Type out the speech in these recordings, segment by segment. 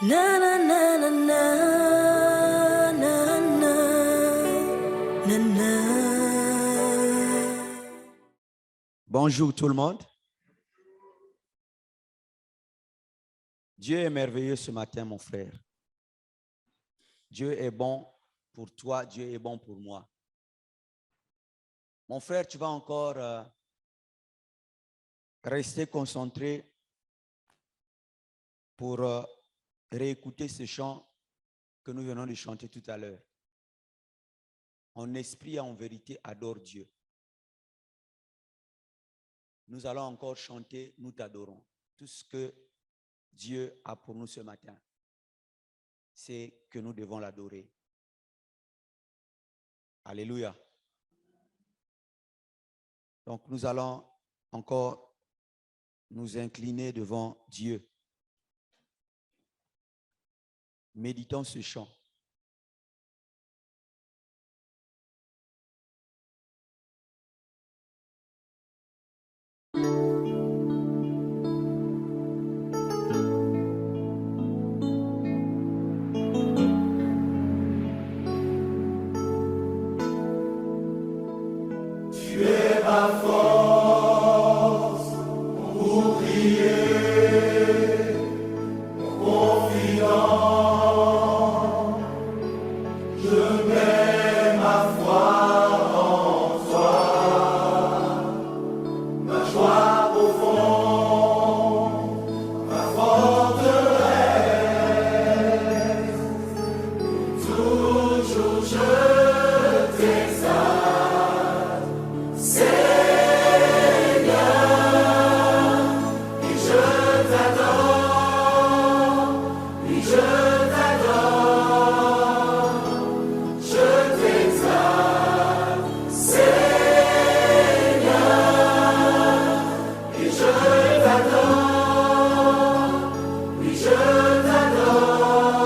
Na na na na na na na na na. Bonjour tout le monde. Dieu est merveilleux ce matin, mon frère. Dieu est bon pour toi, Dieu est bon pour moi. Mon frère, tu vas encore rester concentré pour réécouter ce chant que nous venons de chanter tout à l'heure. En esprit et en vérité, adore Dieu. Nous allons encore chanter, nous t'adorons. Tout ce que Dieu a pour nous ce matin, c'est que nous devons l'adorer. Alléluia. Donc nous allons encore nous incliner devant Dieu. Méditons ce chant. Tu es ma force pour prier, mon confident. Je mets ma foi en toi, ma joie profonde, ma forteresse. Toujours je t'exalte, Seigneur, et je t'adore, oui je t'adore, je t'exalte, Seigneur, et je t'adore, oui je t'adore,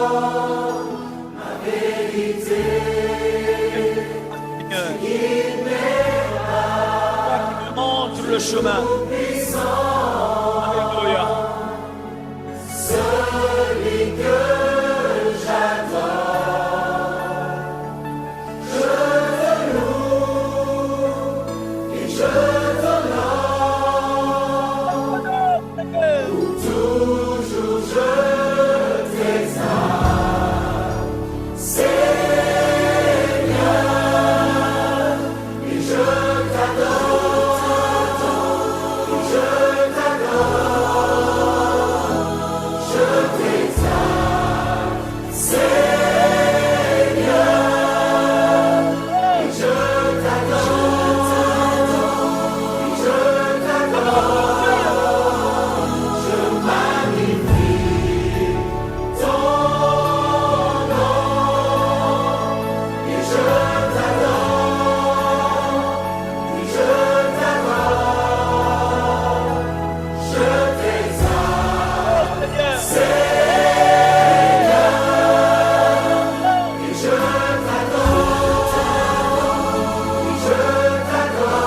ma vérité. Montre le chemin. Alléluia. Celui que j'adore, je te loue et je t'honore. Pour toujours je t'exalte, Seigneur, et je t'adore, je t'adore, je t'exalte, Seigneur, et je t'adore, je t'adore, je magnifie ton nom, et je t'adore, je t'adore, je t'exalte, Seigneur, et je t'adore, je t'adore.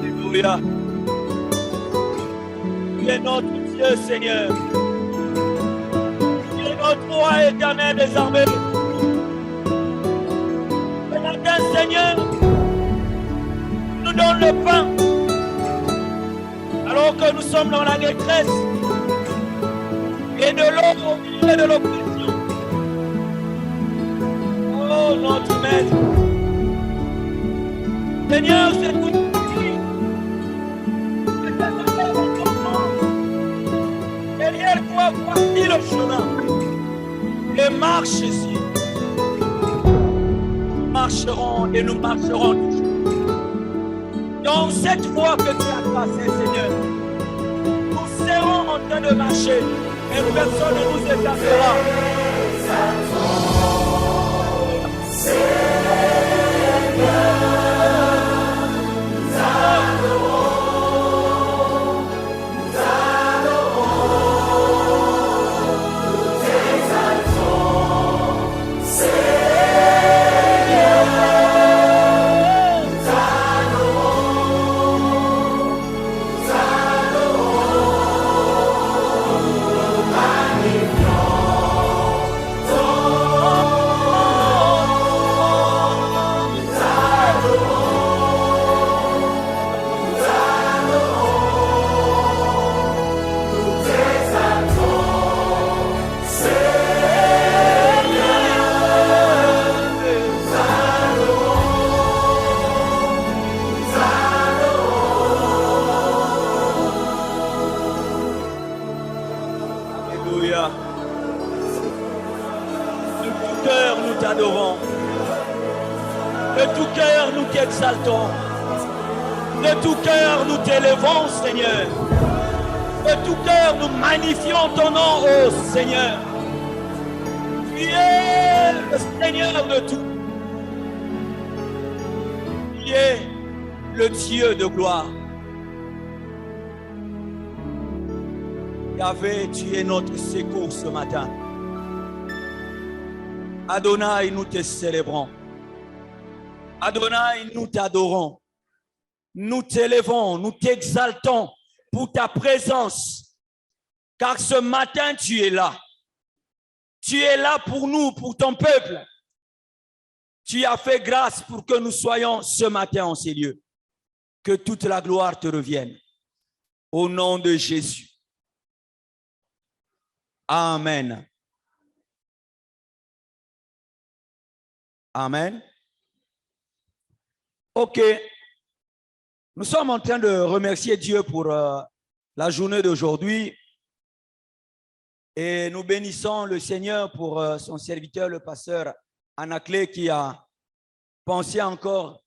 Alléluia. Tu es notre Dieu, Seigneur. Tu es notre roi éternel des armées. Ce matin, Seigneur, nous donne le pain. Alors que nous sommes dans la détresse et de l'eau au milieu de l'oppression. Oh, notre Maître. Seigneur, c'est tout. Derrière toi, voici le chemin. Et marche ici. Nous marcherons et nous marcherons toujours. Dans cette voie que tu as tracée, Seigneur, nous serons en train de marcher et personne ne nous écartera. Seigneur, De tout cœur, nous t'exaltons. De tout cœur, nous t'élevons, Seigneur. De tout cœur, nous magnifions ton nom, ô Seigneur. Tu es le Seigneur de tout. Tu es le Dieu de gloire. Yahvé, tu es notre secours ce matin. Adonai, nous te célébrons. Adonai, nous t'adorons. Nous t'élevons, nous t'exaltons pour ta présence. Car ce matin, tu es là. Tu es là pour nous, pour ton peuple. Tu as fait grâce pour que nous soyons ce matin en ces lieux. Que toute la gloire te revienne. Au nom de Jésus. Amen. Amen. OK. Nous sommes en train de remercier Dieu pour la journée d'aujourd'hui. Et nous bénissons le Seigneur pour son serviteur, le pasteur Anaclé, qui a pensé encore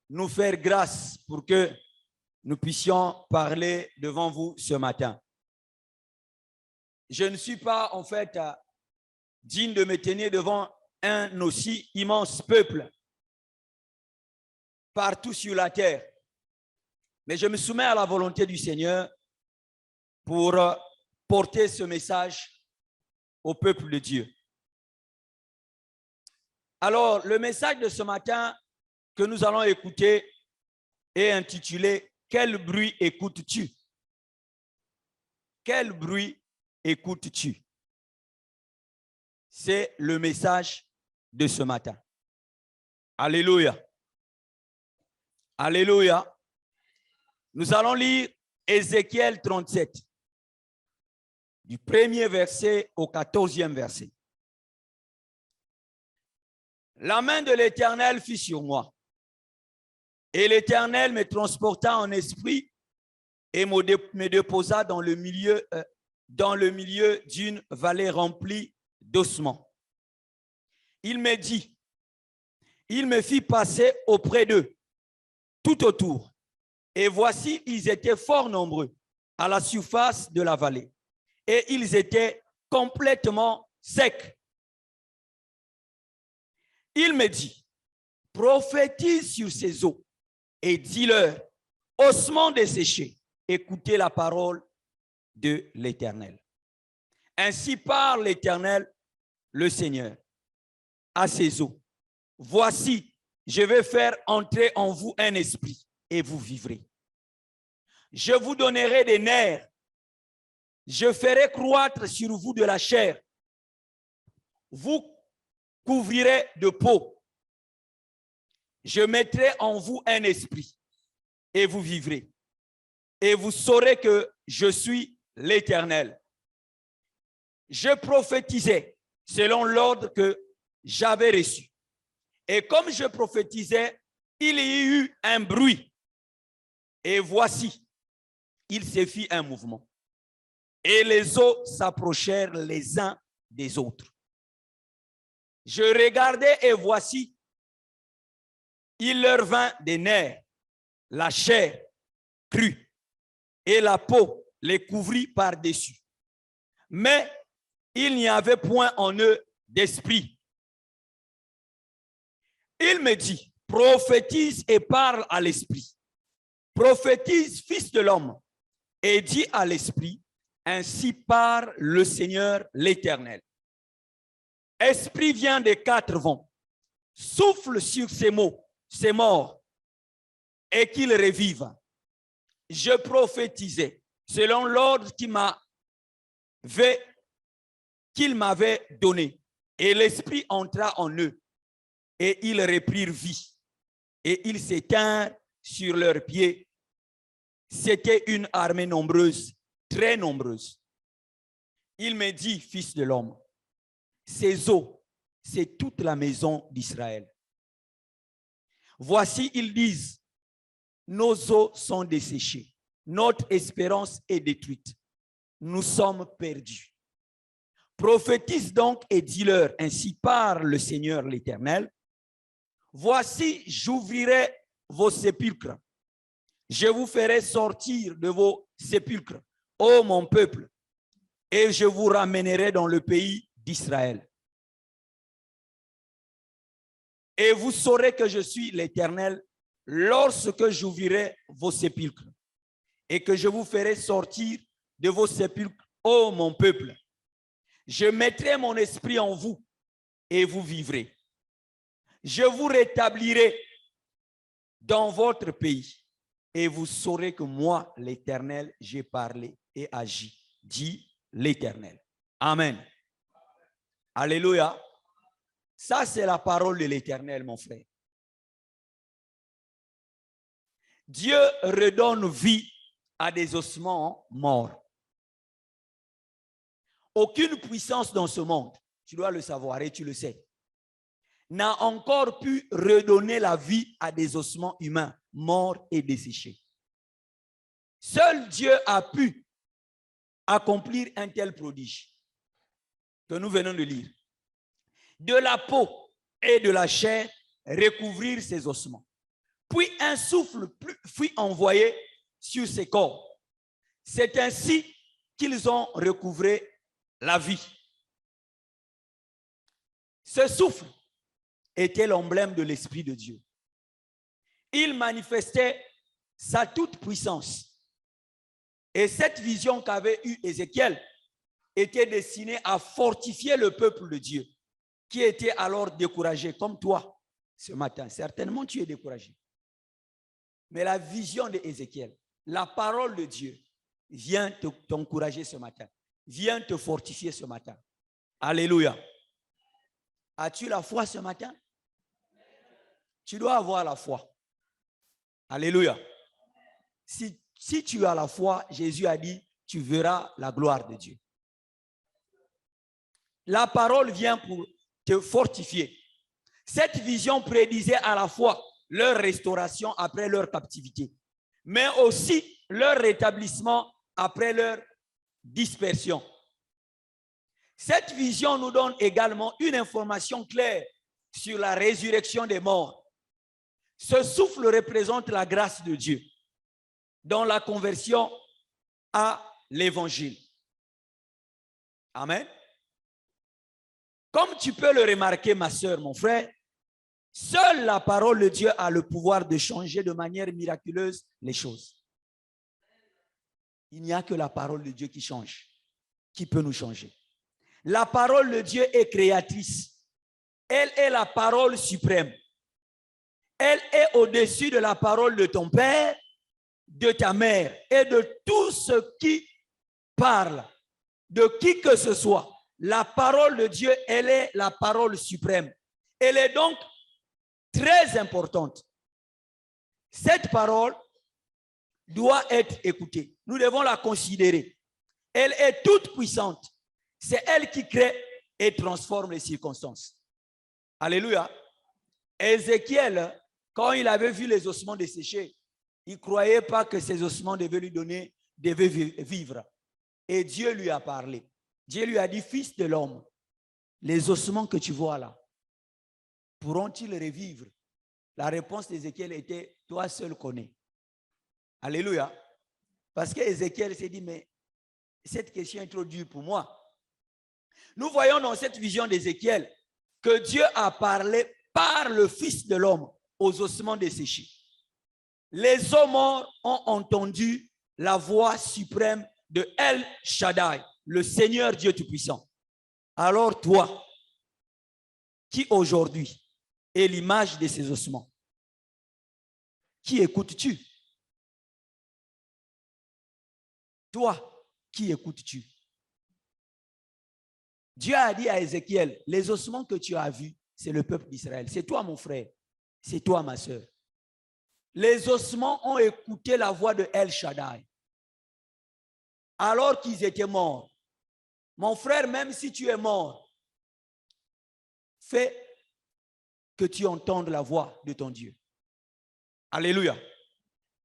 nous faire grâce pour que nous puissions parler devant vous ce matin. Je ne suis pas en fait digne de me tenir devant un aussi immense peuple partout sur la terre. Mais je me soumets à la volonté du Seigneur pour porter ce message au peuple de Dieu. Alors, le message de ce matin que nous allons écouter est intitulé « Quel bruit écoutes-tu » ? Quel bruit écoutes-tu? C'est le message de ce matin. Alléluia. Alléluia. Nous allons lire Ézéchiel 37, du 1er verset au 14e verset. La main de l'Éternel fut sur moi, et l'Éternel me transporta en esprit et me déposa dans le milieu d'une vallée remplie d'ossements. Il me dit, il me fit passer auprès d'eux, tout autour, et voici, ils étaient fort nombreux à la surface de la vallée, et ils étaient complètement secs. Il me dit, prophétise sur ces eaux et dis-leur, ossements desséchés, écoutez la parole de l'Éternel. Ainsi parle l'Éternel, le Seigneur, à ces eaux. Voici, je vais faire entrer en vous un esprit et vous vivrez. Je vous donnerai des nerfs. Je ferai croître sur vous de la chair. Vous couvrirez de peau. Je mettrai en vous un esprit et vous vivrez. Et vous saurez que je suis l'Éternel. Je prophétisais selon l'ordre que j'avais reçu. Et comme je prophétisais, il y eut un bruit. Et voici, il se fit un mouvement. Et les eaux s'approchèrent les uns des autres. Je regardais et voici, il leur vint des nerfs, la chair crue et la peau les couvrit par-dessus. Mais il n'y avait point en eux d'esprit. Il me dit, prophétise et parle à l'esprit. Prophétise, fils de l'homme, et dis à l'esprit, ainsi parle le Seigneur l'Éternel. Esprit vient des quatre vents, souffle sur ces mots, ces morts, et qu'ils revivent. Je prophétisais selon l'ordre qu'il m'avait donné, et l'esprit entra en eux, et ils reprirent vie, et ils s'éteignirent sur leurs pieds. C'était une armée nombreuse, très nombreuse. Il me dit, fils de l'homme, ces eaux, c'est toute la maison d'Israël. Voici, ils disent, nos eaux sont desséchées, notre espérance est détruite, nous sommes perdus. Prophétise donc et dis-leur, ainsi parle le Seigneur l'Éternel. voici, j'ouvrirai vos sépulcres. Je vous ferai sortir de vos sépulcres, ô mon peuple, et je vous ramènerai dans le pays d'Israël. Et vous saurez que je suis l'Éternel lorsque j'ouvrirai vos sépulcres et que je vous ferai sortir de vos sépulcres, ô mon peuple. Je mettrai mon esprit en vous et vous vivrez. Je vous rétablirai dans votre pays et vous saurez que moi, l'Éternel, j'ai parlé et agi, dit l'Éternel. Amen. Alléluia. Ça, c'est la parole de l'Éternel, mon frère. Dieu redonne vie à des ossements morts. Aucune puissance dans ce monde, tu dois le savoir et tu le sais, n'a encore pu redonner la vie à des ossements humains morts et desséchés. Seul Dieu a pu accomplir un tel prodige que nous venons de lire. De la peau et de la chair, recouvrir ces ossements. Puis un souffle fut envoyé sur ces corps. C'est ainsi qu'ils ont recouvré la vie. Ce souffle était l'emblème de l'Esprit de Dieu. Il manifestait sa toute puissance. Et cette vision qu'avait eue Ézéchiel était destinée à fortifier le peuple de Dieu, qui était alors découragé, comme toi ce matin. Certainement, tu es découragé. Mais la vision d'Ézéchiel, la parole de Dieu, vient t'encourager ce matin, vient te fortifier ce matin. Alléluia. As-tu la foi ce matin? Tu dois avoir la foi. Alléluia. Si tu as la foi, Jésus a dit, tu verras la gloire de Dieu. La parole vient pour te fortifier. Cette vision prédisait à la fois leur restauration après leur captivité, mais aussi leur rétablissement après leur dispersion. Cette vision nous donne également une information claire sur la résurrection des morts. Ce souffle représente la grâce de Dieu dans la conversion à l'évangile. Amen. Comme tu peux le remarquer, ma sœur, mon frère, seule la parole de Dieu a le pouvoir de changer de manière miraculeuse les choses. Il n'y a que la parole de Dieu qui change, qui peut nous changer. La parole de Dieu est créatrice. Elle est la parole suprême. Elle est au-dessus de la parole de ton père, de ta mère et de tout ce qui parle, de qui que ce soit. La parole de Dieu, elle est la parole suprême. Elle est donc très importante. Cette parole doit être écoutée. Nous devons la considérer. Elle est toute puissante. C'est elle qui crée et transforme les circonstances. Alléluia. Ézéchiel, quand il avait vu les ossements desséchés, il ne croyait pas que ces ossements devaient vivre. Et Dieu lui a parlé. Dieu lui a dit, fils de l'homme, les ossements que tu vois là, pourront-ils revivre? La réponse d'Ézéchiel était, toi seul connais. Alléluia. Parce qu'Ézéchiel s'est dit, mais cette question est trop dure pour moi. Nous voyons dans cette vision d'Ézéchiel que Dieu a parlé par le Fils de l'homme aux ossements desséchés. Les hommes morts ont entendu la voix suprême de El Shaddai, le Seigneur Dieu Tout-Puissant. Alors toi, qui aujourd'hui est l'image de ces ossements, qui écoutes-tu? Toi, qui écoutes-tu? Dieu a dit à Ézéchiel, les ossements que tu as vus, c'est le peuple d'Israël. C'est toi, mon frère. C'est toi, ma soeur. Les ossements ont écouté la voix de El Shaddai alors qu'ils étaient morts. Mon frère, même si tu es mort, fais que tu entendes la voix de ton Dieu. Alléluia.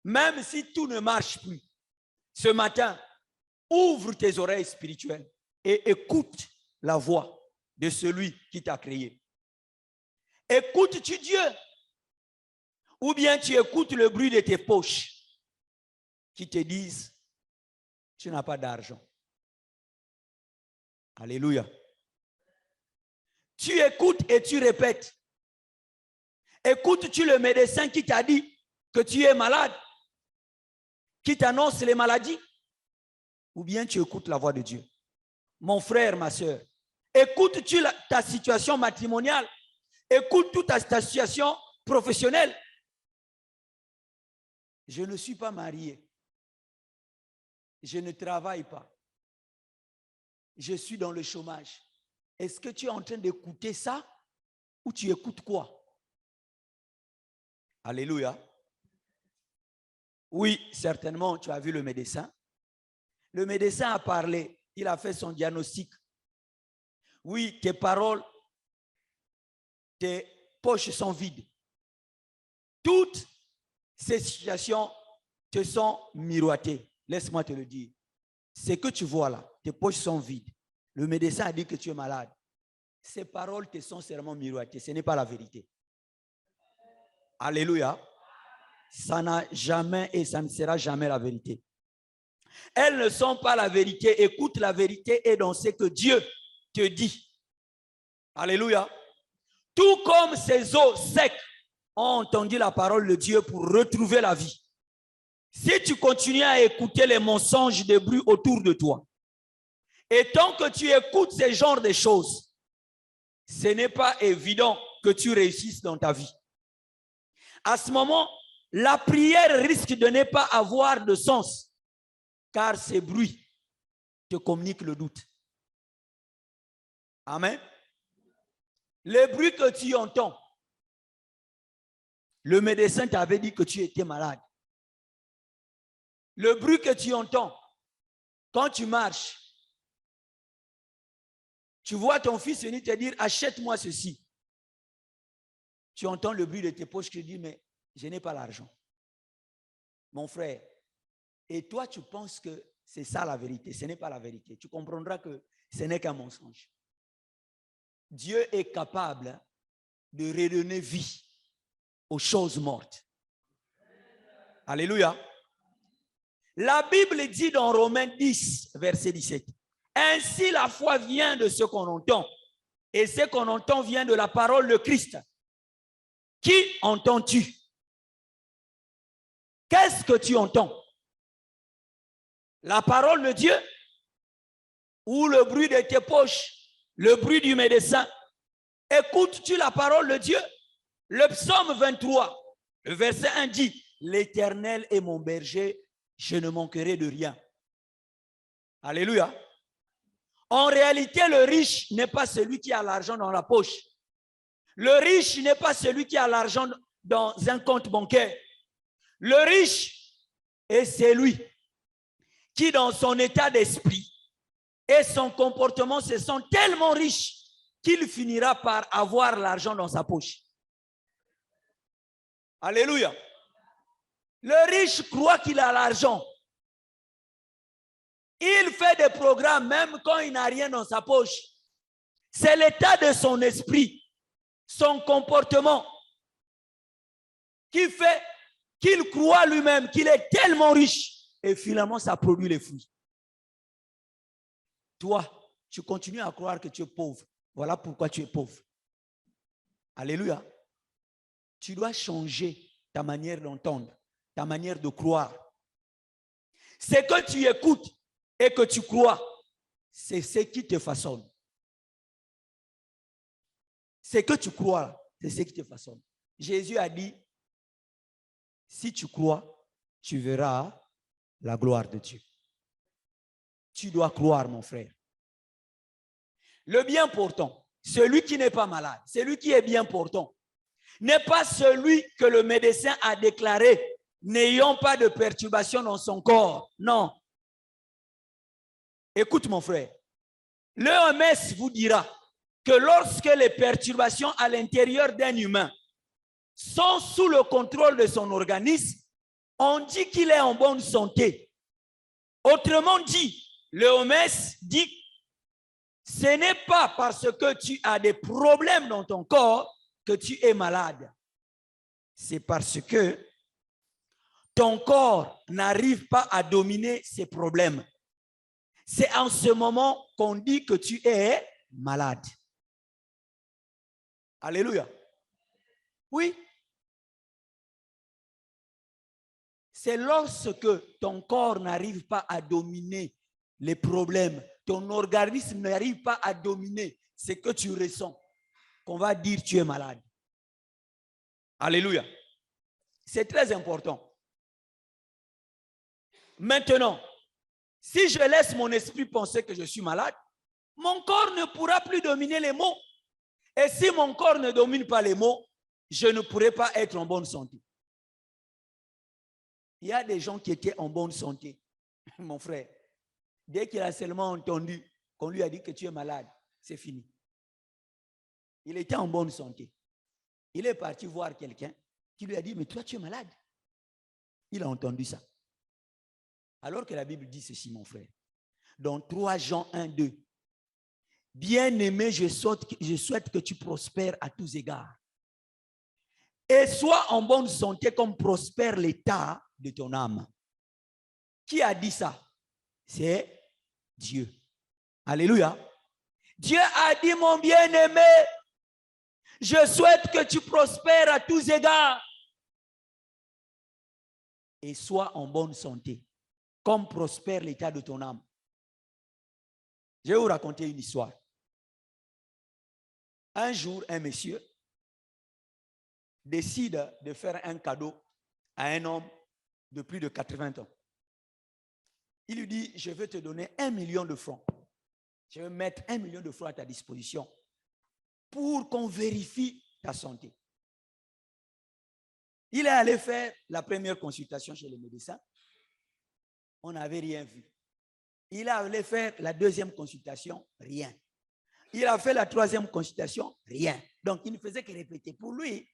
Même si tout ne marche plus, ce matin, ouvre tes oreilles spirituelles et écoute la voix de celui qui t'a créé. Écoutes-tu Dieu Ou bien tu écoutes le bruit de tes poches qui te disent, tu n'as pas d'argent. Alléluia. Tu écoutes et tu répètes. Écoutes-tu le médecin qui t'a dit que tu es malade, qui t'annonce les maladies? Ou bien tu écoutes la voix de Dieu? Mon frère, ma soeur, écoutes-tu ta situation matrimoniale? Écoutes-tu ta situation professionnelle? Je ne suis pas marié. Je ne travaille pas. Je suis dans le chômage. Est-ce que tu es en train d'écouter ça ou tu écoutes quoi? Alléluia. Oui, certainement, tu as vu le médecin. Le médecin a parlé. Il a fait son diagnostic. Oui, tes paroles, tes poches sont vides. Toutes ces situations te sont miroitées. Laisse-moi te le dire. Ce que tu vois là, tes poches sont vides. Le médecin a dit que tu es malade. Ces paroles te sont seulement miroitées. Ce n'est pas la vérité. Alléluia. Ça n'a jamais et ça ne sera jamais la vérité. Elles ne sont pas la vérité. Écoute la vérité et dans ce que Dieu te dit. Alléluia. Tout comme ces eaux secs ont entendu la parole de Dieu pour retrouver la vie. Si tu continues à écouter les mensonges de bruit autour de toi, et tant que tu écoutes ce genre de choses, ce n'est pas évident que tu réussisses dans ta vie. À ce moment, la prière risque de ne pas avoir de sens, car ces bruits te communiquent le doute. Amen. Les bruits que tu entends, le médecin t'avait dit que tu étais malade. Le bruit que tu entends, quand tu marches, tu vois ton fils venir te dire, achète-moi ceci. Tu entends le bruit de tes poches qui dit, mais je n'ai pas l'argent. Mon frère, et toi tu penses que c'est ça la vérité. Ce n'est pas la vérité. Tu comprendras que ce n'est qu'un mensonge. Dieu est capable de redonner vie aux choses mortes. Alléluia. La Bible dit dans Romains 10, verset 17, « Ainsi la foi vient de ce qu'on entend, et ce qu'on entend vient de la parole de Christ. Qui entends-tu? Qu'est-ce que tu entends? La parole de Dieu ou le bruit de tes poches, le bruit du médecin? Écoutes-tu la parole de Dieu? Le psaume 23, le verset 1 dit, « L'Éternel est mon berger, je ne manquerai de rien. » Alléluia. En réalité, le riche n'est pas celui qui a l'argent dans la poche. Le riche n'est pas celui qui a l'argent dans un compte bancaire. Le riche est celui qui, dans son état d'esprit et son comportement, se sent tellement riche qu'il finira par avoir l'argent dans sa poche. Alléluia. Le riche croit qu'il a l'argent. Il fait des programmes même quand il n'a rien dans sa poche. C'est l'état de son esprit, son comportement, qui fait qu'il croit lui-même qu'il est tellement riche et finalement ça produit les fruits. Toi, tu continues à croire que tu es pauvre. Voilà pourquoi tu es pauvre. Alléluia. Tu dois changer ta manière d'entendre, ta manière de croire. Ce que tu écoutes et que tu crois, c'est ce qui te façonne. Ce que tu crois, c'est ce qui te façonne. Jésus a dit, si tu crois, tu verras la gloire de Dieu. Tu dois croire, mon frère. Le bien portant, celui qui n'est pas malade, celui qui est bien portant, n'est pas celui que le médecin a déclaré n'ayant pas de perturbation dans son corps. Non. Écoute mon frère, l'OMS vous dira que lorsque les perturbations à l'intérieur d'un humain sont sous le contrôle de son organisme, on dit qu'il est en bonne santé. Autrement dit, l'OMS dit ce n'est pas parce que tu as des problèmes dans ton corps que tu es malade. c'est parce que ton corps n'arrive pas à dominer ses problèmes. C'est en ce moment qu'on dit que tu es malade. Alléluia. Oui. C'est lorsque ton corps n'arrive pas à dominer les problèmes, ton organisme n'arrive pas à dominer ce que tu ressens, qu'on va dire que tu es malade. Alléluia. C'est très important. Maintenant, si je laisse mon esprit penser que je suis malade, mon corps ne pourra plus dominer les mots. Et si mon corps ne domine pas les mots, je ne pourrai pas être en bonne santé. Il y a des gens qui étaient en bonne santé, mon frère. Dès qu'il a seulement entendu qu'on lui a dit que tu es malade, c'est fini. Il était en bonne santé. Il est parti voir quelqu'un qui lui a dit, mais toi tu es malade. Il a entendu ça. Alors que la Bible dit ceci, mon frère. Dans 3 Jean 1, 2. Bien-aimé, je souhaite que tu prospères à tous égards. Et sois en bonne santé comme prospère l'état de ton âme. Qui a dit ça? C'est Dieu. Alléluia. Dieu a dit, mon bien-aimé, je souhaite que tu prospères à tous égards. Et sois en bonne santé, comme prospère l'état de ton âme. Je vais vous raconter une histoire. Un jour, un monsieur décide de faire un cadeau à un homme de plus de 80 ans. Il lui dit, je vais te donner 1 million de francs. Je vais mettre 1 million de francs à ta disposition pour qu'on vérifie ta santé. Il est allé faire la première consultation chez le médecin. On n'avait rien vu. Il est allé faire la deuxième consultation, rien. Il a fait la troisième consultation, rien. Donc, il ne faisait que répéter. Pour lui,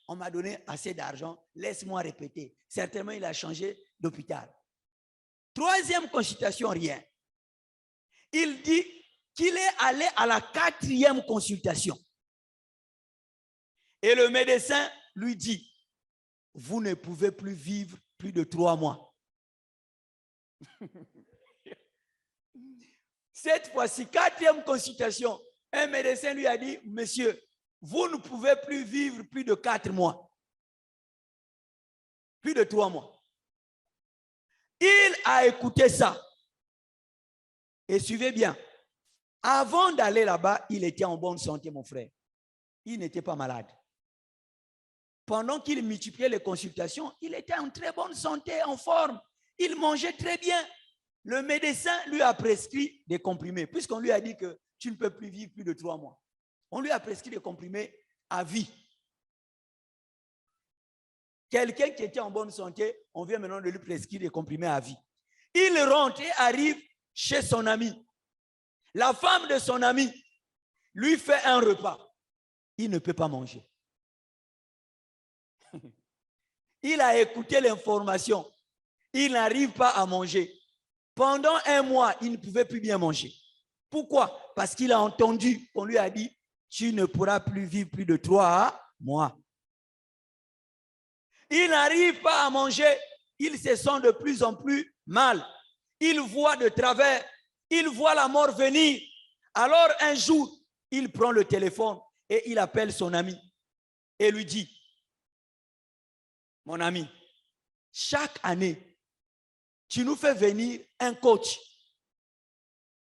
on m'a donné assez d'argent, laisse-moi répéter. Certainement, il a changé d'hôpital. Troisième consultation, rien. Il dit qu'il est allé à la 4e consultation. Et le médecin lui dit, vous ne pouvez plus vivre plus de 3 mois. Cette fois-ci, 4e consultation, un médecin lui a dit, monsieur, vous ne pouvez plus vivre plus de 4 mois. Plus de 3 mois. Il a écouté ça. Et suivez bien. Avant d'aller là-bas, il était en bonne santé, mon frère. Il n'était pas malade. Pendant qu'il multipliait les consultations, il était en très bonne santé, en forme. Il mangeait très bien. Le médecin lui a prescrit des comprimés, puisqu'on lui a dit que tu ne peux plus vivre plus de 3 mois. On lui a prescrit des comprimés à vie. Quelqu'un qui était en bonne santé, on vient maintenant de lui prescrire des comprimés à vie. Il rentre et arrive chez son ami. La femme de son ami lui fait un repas. Il ne peut pas manger. Il a écouté l'information. Il n'arrive pas à manger. Pendant 1 mois, il ne pouvait plus bien manger. Pourquoi? Parce qu'il a entendu qu'on lui a dit, tu ne pourras plus vivre plus de 3 mois. Il n'arrive pas à manger. Il se sent de plus en plus mal. Il voit de travers. Il voit la mort venir. Alors un jour, il prend le téléphone et il appelle son ami et lui dit, mon ami, chaque année, tu nous fais venir un coach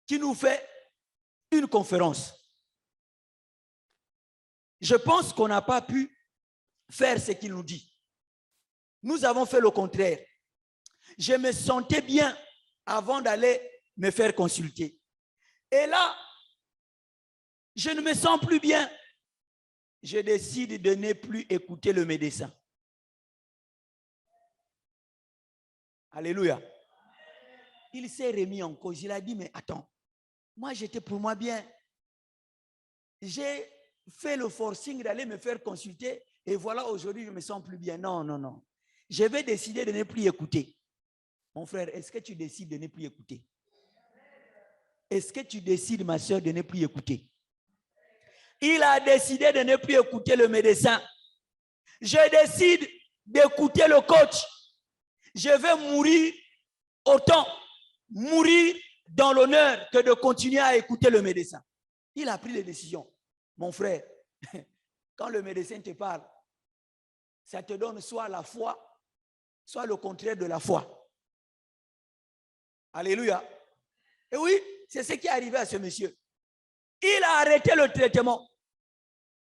qui nous fait une conférence. Je pense qu'on n'a pas pu faire ce qu'il nous dit. Nous avons fait le contraire. Je me sentais bien avant d'aller me faire consulter. Et là, je ne me sens plus bien. Je décide de ne plus écouter le médecin. Alléluia. Il s'est remis en cause. Il a dit, mais attends, moi j'étais pour moi bien. J'ai fait le forcing d'aller me faire consulter et voilà, aujourd'hui je ne me sens plus bien. Non, non, non. Je vais décider de ne plus écouter. Mon frère, est-ce que tu décides de ne plus écouter? Est-ce que tu décides, ma soeur, de ne plus écouter? Il a décidé de ne plus écouter le médecin. je décide d'écouter le coach, je vais mourir autant, mourir dans l'honneur que de continuer à écouter le médecin. Il a pris les décisions. Mon frère, quand le médecin te parle, ça te donne soit la foi, soit le contraire de la foi. Alléluia. Et oui, c'est ce qui est arrivé à ce monsieur. Il a arrêté le traitement.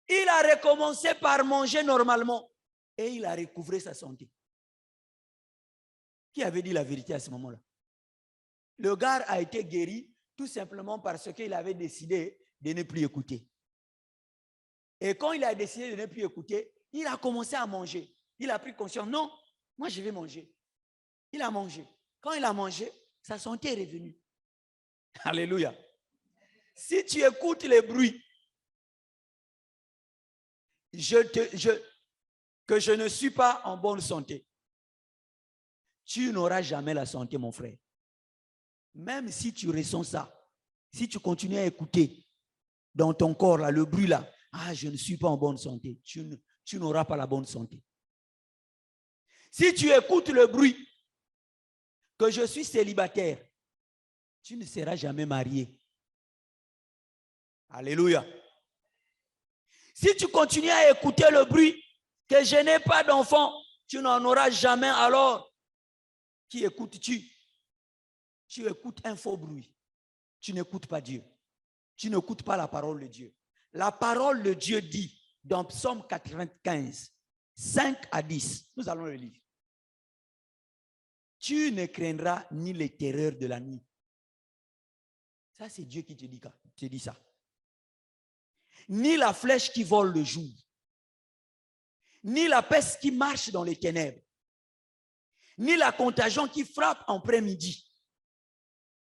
Il a recommencé par manger normalement. Et il a recouvré sa santé. Qui avait dit la vérité à ce moment-là? Le gars a été guéri tout simplement parce qu'il avait décidé de ne plus écouter. Et quand il a décidé de ne plus écouter, il a commencé à manger. Il a pris conscience, non, moi je vais manger. Il a mangé. Quand il a mangé, sa santé est revenue. Alléluia. Si tu écoutes les bruits, que je ne suis pas en bonne santé, tu n'auras jamais la santé, mon frère. Même si tu ressens ça, si tu continues à écouter dans ton corps, là, le bruit là, ah, je ne suis pas en bonne santé, tu n'auras pas la bonne santé. Si tu écoutes le bruit que je suis célibataire, tu ne seras jamais marié. Alléluia. Si tu continues à écouter le bruit que je n'ai pas d'enfant, tu n'en auras jamais. Alors, qui écoutes-tu? Tu écoutes un faux bruit. Tu n'écoutes pas Dieu. Tu n'écoutes pas la parole de Dieu. La parole de Dieu dit dans Psaume 95, 5 à 10, nous allons le lire. Tu ne craindras ni les terreurs de la nuit. Ça, c'est Dieu qui te dit ça. Ni la flèche qui vole le jour, ni la peste qui marche dans les ténèbres, ni la contagion qui frappe en après-midi.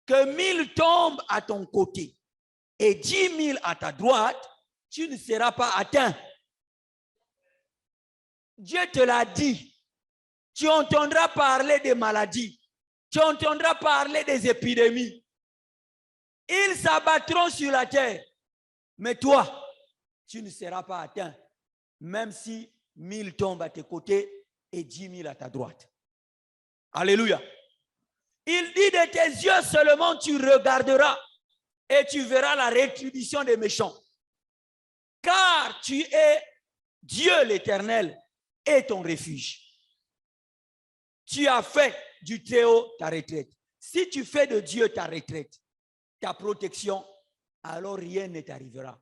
Que 1000 tombent à ton côté et 10 000 à ta droite, tu ne seras pas atteint. Dieu te l'a dit. Tu entendras parler des maladies. Tu entendras parler des épidémies. Ils s'abattront sur la terre. Mais toi, tu ne seras pas atteint. Même si 1000 tombent à tes côtés et 10 000 à ta droite. Alléluia. Il dit de tes yeux seulement tu regarderas et tu verras la rétribution des méchants. Car tu es Dieu l'Éternel et ton refuge. Tu as fait du Très-Haut ta retraite. Si tu fais de Dieu ta retraite, ta protection, alors rien ne t'arrivera.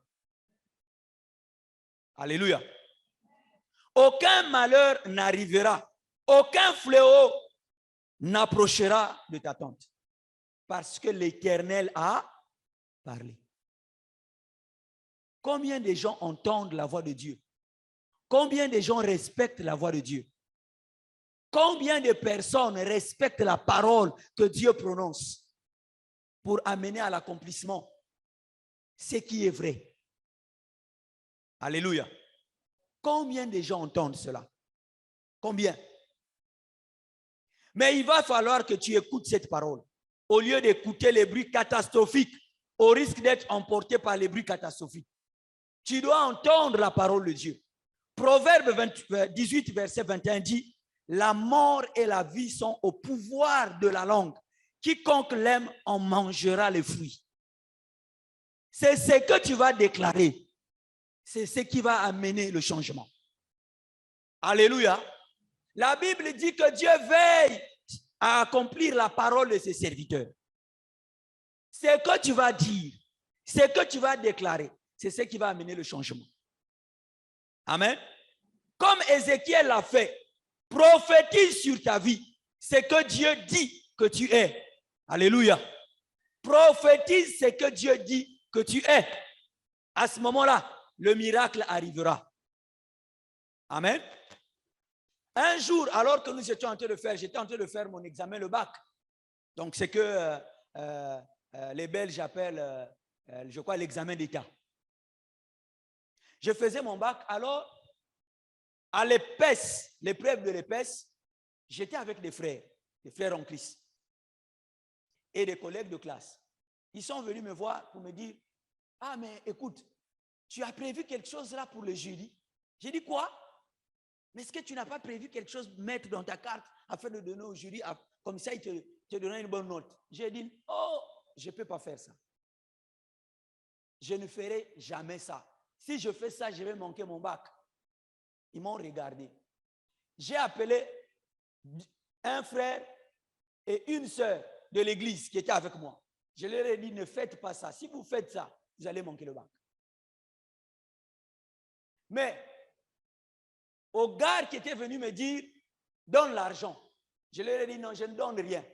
Alléluia. Aucun malheur n'arrivera. Aucun fléau n'approchera de ta tente. Parce que l'Éternel a parlé. Combien de gens entendent la voix de Dieu? Combien de gens respectent la voix de Dieu? Combien de personnes respectent la parole que Dieu prononce pour amener à l'accomplissement ce qui est vrai? Alléluia. Combien de gens entendent cela? Combien? Mais il va falloir que tu écoutes cette parole au lieu d'écouter les bruits catastrophiques au risque d'être emporté par les bruits catastrophiques. Tu dois entendre la parole de Dieu. Proverbe 18, verset 21 dit: la mort et la vie sont au pouvoir de la langue. Quiconque l'aime en mangera les fruits. C'est ce que tu vas déclarer. C'est ce qui va amener le changement. Alléluia. La Bible dit que Dieu veille à accomplir la parole de ses serviteurs. Ce que tu vas dire, ce que tu vas déclarer, c'est ce qui va amener le changement. Amen. Comme Ézéchiel l'a fait, prophétise sur ta vie ce que Dieu dit que tu es. Alléluia. Prophétise ce que Dieu dit que tu es. À ce moment-là, le miracle arrivera. Amen. Un jour, alors que nous étions en train de faire, j'étais en train de faire mon examen, le bac. Donc, c'est que les Belges appellent, je crois, l'examen d'État. Je faisais mon bac, alors, à l'EPS, l'épreuve de l'EPS, j'étais avec des frères en Christ, et des collègues de classe. Ils sont venus me voir pour me dire: ah, mais écoute, tu as prévu quelque chose là pour le jeudi? J'ai dit: quoi? Mais est-ce que tu n'as pas prévu quelque chose mettre dans ta carte afin de donner au jury, comme ça il te donnera une bonne note? J'ai dit, oh, je ne peux pas faire ça. Je ne ferai jamais ça. Si je fais ça, je vais manquer mon bac. Ils m'ont regardé. J'ai appelé un frère et une sœur de l'église qui étaient avec moi. Je leur ai dit, ne faites pas ça. Si vous faites ça, vous allez manquer le bac. Mais au gars qui était venu me dire, donne l'argent. Je leur ai dit, non, je ne donne rien.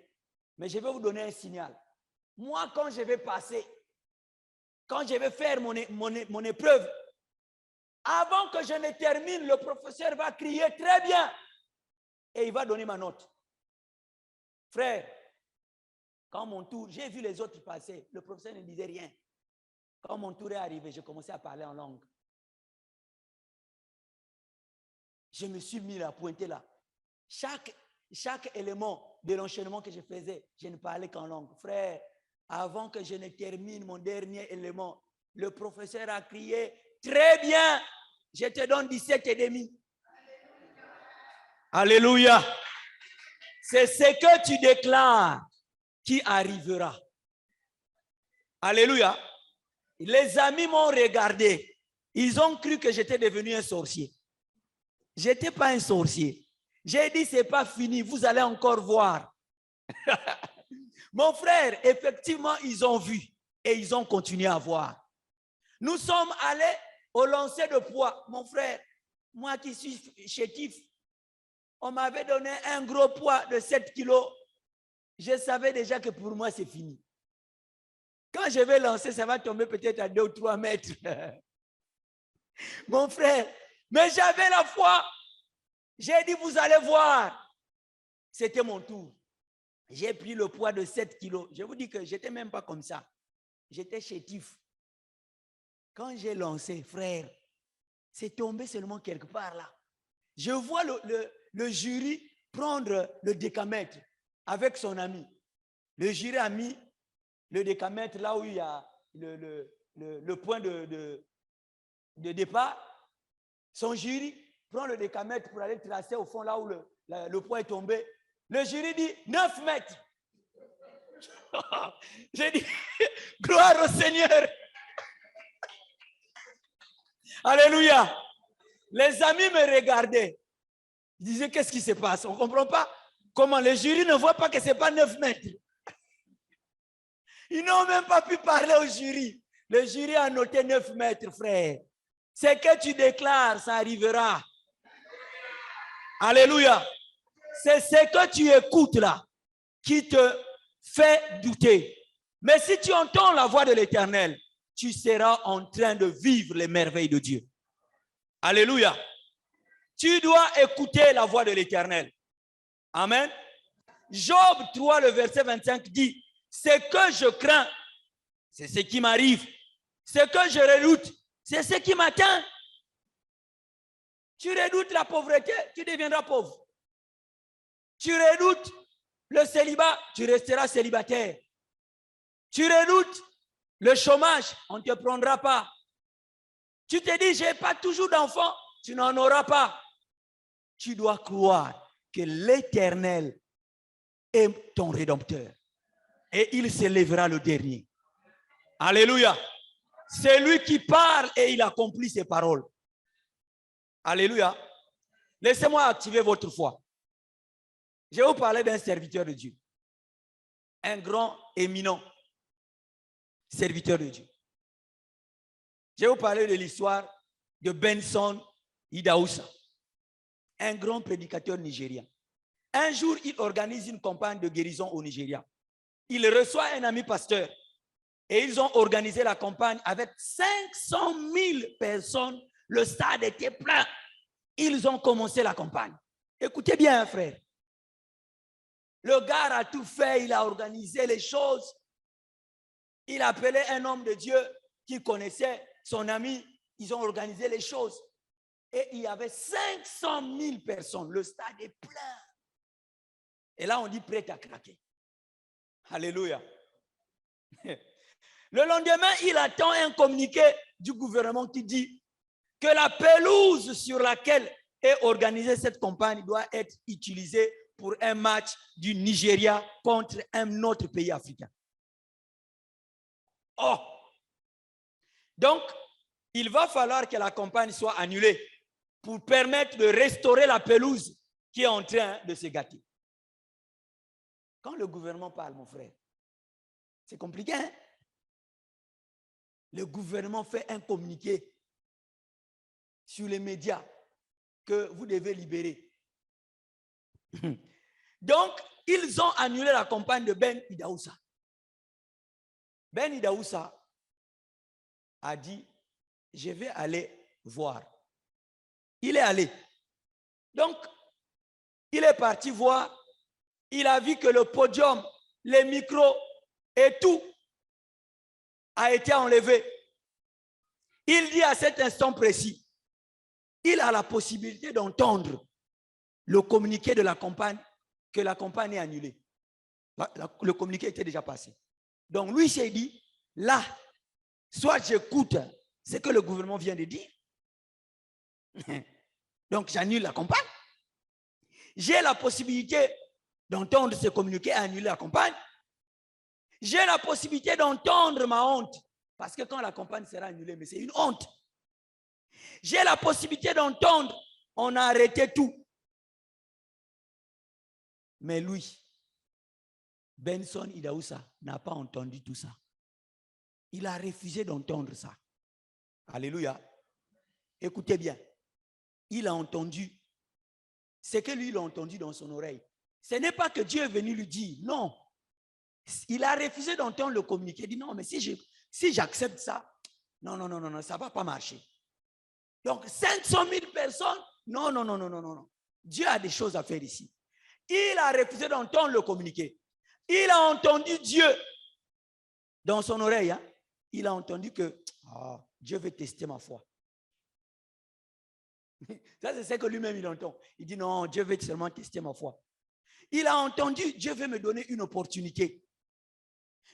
Mais je vais vous donner un signal. Moi, quand je vais passer, quand je vais faire mon épreuve, avant que je ne termine, le professeur va crier très bien et il va donner ma note. Frère, quand mon tour, j'ai vu les autres passer, le professeur ne disait rien. Quand mon tour est arrivé, j'ai commencé à parler en langue. Je me suis mis à pointer là. Chaque élément de l'enchaînement que je faisais, je ne parlais qu'en langue. Frère, avant que je ne termine mon dernier élément, le professeur a crié, très bien, je te donne 17,5. Alléluia. C'est ce que tu déclares qui arrivera. Alléluia. Les amis m'ont regardé. Ils ont cru que j'étais devenu un sorcier. Je n'étais pas un sorcier. J'ai dit, ce n'est pas fini, vous allez encore voir. Mon frère, effectivement, ils ont vu et ils ont continué à voir. Nous sommes allés au lancer de poids. Mon frère, moi qui suis chétif, on m'avait donné un gros poids de 7 kilos. Je savais déjà que pour moi, c'est fini. Quand je vais lancer, ça va tomber peut-être à 2 ou 3 mètres. Mon frère, mais j'avais la foi. J'ai dit, vous allez voir. C'était mon tour. J'ai pris le poids de 7 kilos. Je vous dis que je n'étais même pas comme ça. J'étais chétif. Quand j'ai lancé, frère, c'est tombé seulement quelque part là. Je vois le jury prendre le décamètre avec son ami. Le jury a mis le décamètre là où il y a le point de départ. Son jury prend le décamètre pour aller tracer au fond là où le point est tombé. Le jury dit 9 mètres. J'ai dit, gloire au Seigneur. Alléluia. Les amis me regardaient. Ils disaient, qu'est-ce qui se passe? On ne comprend pas comment le jury ne voit pas que ce n'est pas 9 mètres. Ils n'ont même pas pu parler au jury. Le jury a noté 9 mètres, frère. C'est que tu déclares, ça arrivera. Alléluia. C'est ce que tu écoutes là qui te fait douter. Mais si tu entends la voix de l'Éternel, tu seras en train de vivre les merveilles de Dieu. Alléluia. Tu dois écouter la voix de l'Éternel. Amen. Job 3, le verset 25 dit, ce que je crains, c'est ce qui m'arrive. Ce que je redoute, c'est ce qui m'atteint. Tu redoutes la pauvreté, tu deviendras pauvre. Tu redoutes le célibat, tu resteras célibataire. Tu redoutes le chômage, on ne te prendra pas. Tu te dis, je n'ai pas toujours d'enfants, tu n'en auras pas. Tu dois croire que l'Éternel est ton Rédempteur. Et il se lèvera le dernier. Alléluia. C'est lui qui parle et il accomplit ses paroles. Alléluia. Laissez-moi activer votre foi. Je vais vous parler d'un serviteur de Dieu. Un grand, éminent serviteur de Dieu. Je vais vous parler de l'histoire de Benson Idaoussa, un grand prédicateur nigérien. Un jour, il organise une campagne de guérison au Nigeria. Il reçoit un ami pasteur et ils ont organisé la campagne avec 500 000 personnes. Le stade était plein. Ils ont commencé la campagne. Écoutez bien, frère. Le gars a tout fait, il a organisé les choses. Il appelait un homme de Dieu qui connaissait son ami. Ils ont organisé les choses. Et il y avait 500 000 personnes. Le stade est plein. Et là, on dit prêt à craquer. Alléluia. Le lendemain, il attend un communiqué du gouvernement qui dit que la pelouse sur laquelle et organiser cette campagne doit être utilisée pour un match du Nigeria contre un autre pays africain. Oh! Donc, il va falloir que la campagne soit annulée pour permettre de restaurer la pelouse qui est en train de se gâter. Quand le gouvernement parle, mon frère, c'est compliqué, hein? Le gouvernement fait un communiqué sur les médias que vous devez libérer. Donc, ils ont annulé la campagne de Ben Idaoussa. Ben Idaoussa a dit, je vais aller voir. Il est allé. Donc, il est parti voir. Il a vu que le podium, les micros et tout a été enlevé. Il dit à cet instant précis, il a la possibilité d'entendre le communiqué de la campagne, que la campagne est annulée. Le communiqué était déjà passé. Donc lui s'est dit, là, soit j'écoute ce que le gouvernement vient de dire, donc j'annule la campagne. J'ai la possibilité d'entendre ce communiqué et annuler la campagne. J'ai la possibilité d'entendre ma honte, parce que quand la campagne sera annulée, mais c'est une honte. J'ai la possibilité d'entendre, on a arrêté tout. Mais lui, Benson Idaoussa, n'a pas entendu tout ça. Il a refusé d'entendre ça. Alléluia. Écoutez bien. Il a entendu ce que lui, il a entendu dans son oreille. Ce n'est pas que Dieu est venu lui dire, non. Il a refusé d'entendre le communiqué. Il dit, non, mais si j'accepte ça, non, ça ne va pas marcher. Donc, 500 000 personnes, non. Dieu a des choses à faire ici. Il a refusé d'entendre le communiqué. Il a entendu Dieu dans son oreille. Hein? Il a entendu que Dieu veut tester ma foi. Ça, c'est ce que lui-même il entend. Il dit non, Dieu veut seulement tester ma foi. Il a entendu, Dieu veut me donner une opportunité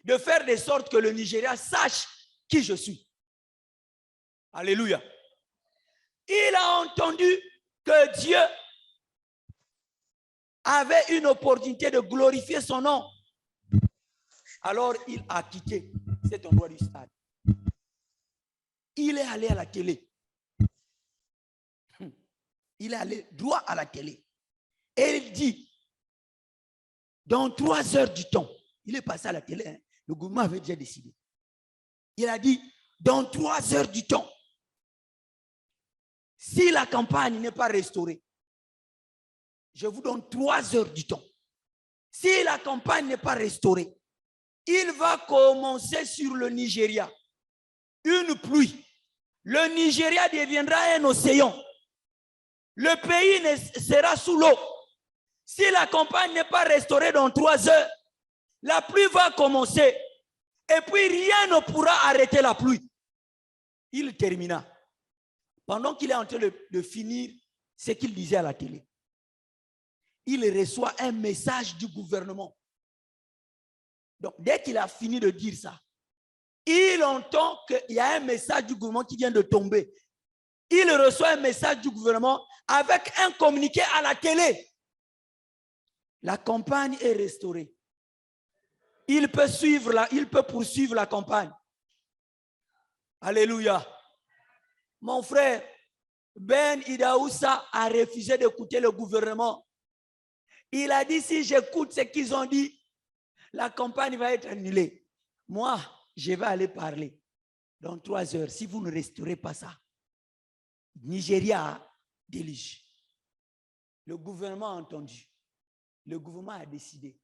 de faire de sorte que le Nigeria sache qui je suis. Alléluia. Il a entendu que Dieu avait une opportunité de glorifier son nom. Alors, il a quitté cet endroit du stade. Il est allé à la télé. Il est allé droit à la télé. Et il dit, dans 3 heures du temps, il est passé à la télé, hein, le gouvernement avait déjà décidé. Il a dit, dans 3 heures du temps, si la campagne n'est pas restaurée, je vous donne 3 heures du temps. Si la campagne n'est pas restaurée, il va commencer sur le Nigeria une pluie. Le Nigeria deviendra un océan. Le pays sera sous l'eau. Si la campagne n'est pas restaurée dans 3 heures, la pluie va commencer. Et puis rien ne pourra arrêter la pluie. Il termina. Pendant qu'il est en train de finir ce qu'il disait à la télé, il reçoit un message du gouvernement. Donc, dès qu'il a fini de dire ça, il entend qu'il y a un message du gouvernement qui vient de tomber. Il reçoit un message du gouvernement avec un communiqué à la télé. La campagne est restaurée. Il peut poursuivre la campagne. Alléluia. Mon frère, Ben Idaoussa a refusé d'écouter le gouvernement. Il a dit, si j'écoute ce qu'ils ont dit, la campagne va être annulée. Moi, je vais aller parler dans 3 heures. Si vous ne restaurez pas ça, Nigeria délige. Le gouvernement a entendu. Le gouvernement a décidé.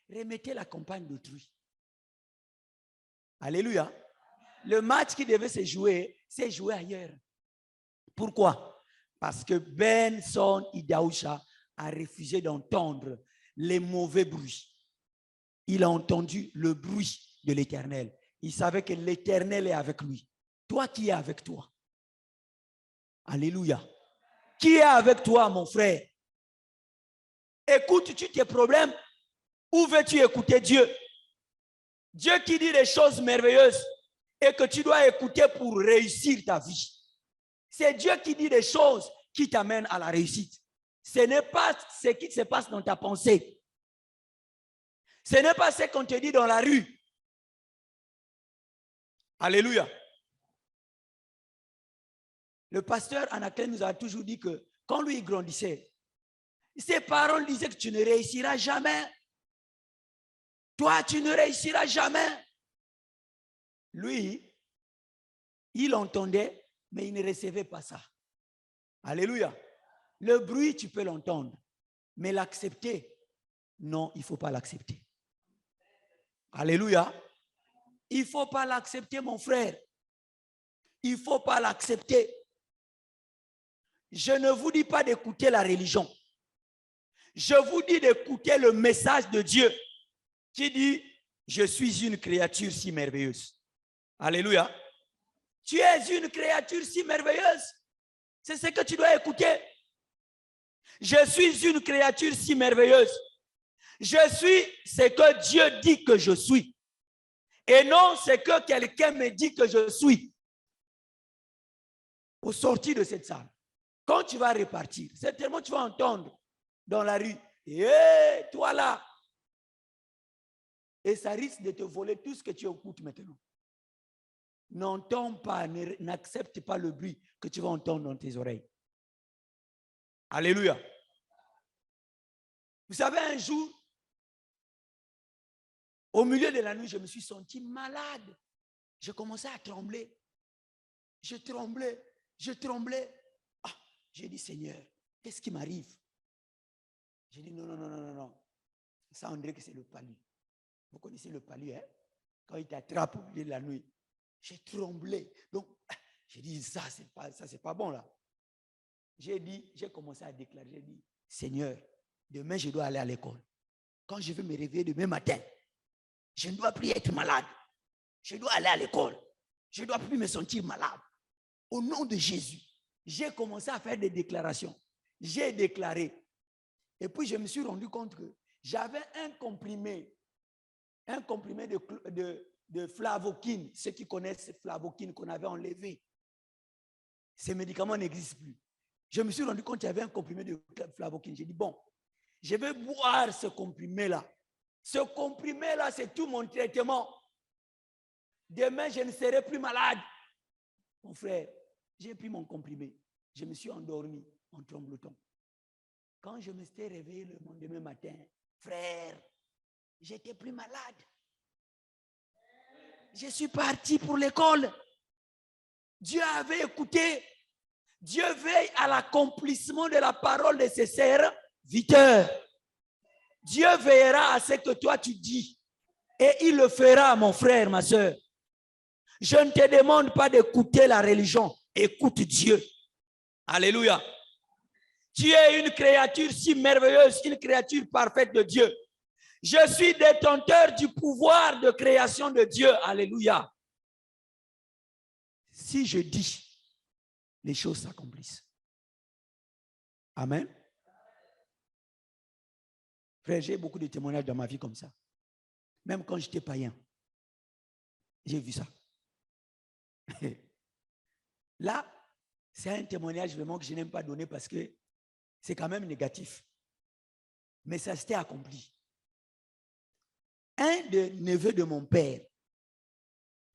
Remettez la campagne d'autrui. Alléluia. Le match qui devait se jouer, s'est joué ailleurs. Pourquoi? Parce que Benson Idaoussa a refusé d'entendre les mauvais bruits. Il a entendu le bruit de l'Éternel. Il savait que l'Éternel est avec lui. Toi, qui es avec toi? Alléluia. Qui est avec toi, mon frère? Écoutes-tu tes problèmes ou veux-tu écouter Dieu? Dieu qui dit des choses merveilleuses et que tu dois écouter pour réussir ta vie. C'est Dieu qui dit des choses qui t'amène à la réussite. Ce n'est pas ce qui se passe dans ta pensée. Ce n'est pas ce qu'on te dit dans la rue. Alléluia. Le pasteur Anaclet nous a toujours dit que quand lui grandissait, ses parents disaient que tu ne réussiras jamais. Toi, tu ne réussiras jamais. Lui, il entendait, mais il ne recevait pas ça. Alléluia. Le bruit, tu peux l'entendre, mais l'accepter, non, il ne faut pas l'accepter. Alléluia. Il ne faut pas l'accepter, mon frère. Il ne faut pas l'accepter. Je ne vous dis pas d'écouter la religion. Je vous dis d'écouter le message de Dieu qui dit, je suis une créature si merveilleuse. Alléluia. Tu es une créature si merveilleuse. C'est ce que tu dois écouter. Je suis une créature si merveilleuse. Je suis ce que Dieu dit que je suis. Et non ce que quelqu'un me dit que je suis. Au sortir de cette salle, quand tu vas repartir, certainement tu vas entendre dans la rue, hé, toi là. Et ça risque de te voler tout ce que tu écoutes maintenant. N'entends pas, n'accepte pas le bruit que tu vas entendre dans tes oreilles. Alléluia. Vous savez, un jour, au milieu de la nuit, je me suis senti malade. Je commençais à trembler. Je tremblais. Ah, j'ai dit, Seigneur, qu'est-ce qui m'arrive? J'ai dit, non. Ça, on dirait que c'est le palu. Vous connaissez le palu, hein? Quand il t'attrape au milieu de la nuit. J'ai tremblé. Donc, j'ai dit, ça, c'est pas bon, là. J'ai commencé à déclarer, j'ai dit, Seigneur, demain, je dois aller à l'école. Quand je vais me réveiller demain matin, je ne dois plus être malade. Je dois aller à l'école. Je ne dois plus me sentir malade. Au nom de Jésus, j'ai commencé à faire des déclarations. J'ai déclaré. Et puis, je me suis rendu compte que j'avais un comprimé de flavoquine. Ceux qui connaissent flavoquine qu'on avait enlevé. Ces médicaments n'existent plus. Je me suis rendu compte qu'il y avait un comprimé de flavoquine. J'ai dit, bon, je vais boire ce comprimé-là. Ce comprimé-là, c'est tout mon traitement. Demain, je ne serai plus malade. Mon frère, j'ai pris mon comprimé. Je me suis endormi en tremblotant. Quand je me suis réveillé le lendemain matin, frère, j'étais plus malade. Je suis parti pour l'école. Dieu avait écouté. Dieu veille à l'accomplissement de la parole de ses serviteurs. Dieu veillera à ce que toi tu dis. Et il le fera, mon frère, ma soeur. Je ne te demande pas d'écouter la religion. Écoute Dieu. Alléluia. Tu es une créature si merveilleuse, une créature parfaite de Dieu. Je suis détenteur du pouvoir de création de Dieu. Alléluia. Si je dis, les choses s'accomplissent. Amen. Frère, j'ai beaucoup de témoignages dans ma vie comme ça. Même quand j'étais païen, j'ai vu ça. Là, c'est un témoignage vraiment que je n'aime pas donner parce que c'est quand même négatif. Mais ça s'était accompli. Un des neveux de mon père,